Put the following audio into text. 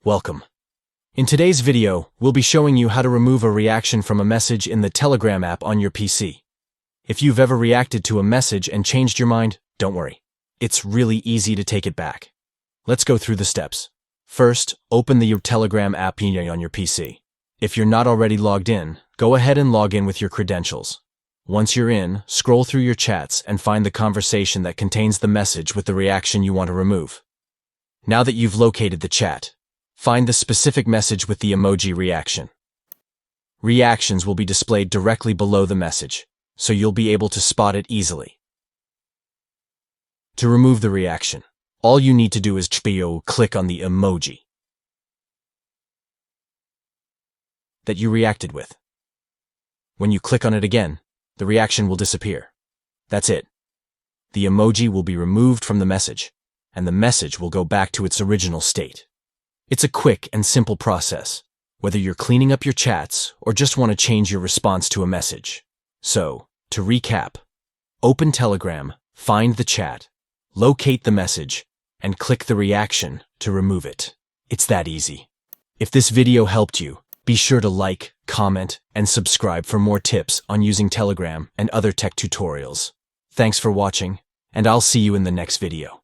Welcome. In today's video, we'll be showing you how to remove a reaction from a message in the Telegram app on your PC. If you've ever reacted to a message and changed your mind, don't worry. It's really easy to take it back. Let's go through the steps. First, open the Telegram app on your PC. If you're not already logged in, go ahead and log in with your credentials. Once you're in, scroll through your chats and find the conversation that contains the message with the reaction you want to remove. Now that you've located the chat, find the specific message with the emoji reaction. Reactions will be displayed directly below the message, so you'll be able to spot it easily. To remove the reaction, all you need to do is click on the emoji that you reacted with. When you click on it again, the reaction will disappear. That's it. The emoji will be removed from the message, and the message will go back to its original state. It's a quick and simple process, whether you're cleaning up your chats or just want to change your response to a message. So, to recap, open Telegram, find the chat, locate the message, and click the reaction to remove it. It's that easy. If this video helped you, be sure to like, comment, and subscribe for more tips on using Telegram and other tech tutorials. Thanks for watching, and I'll see you in the next video.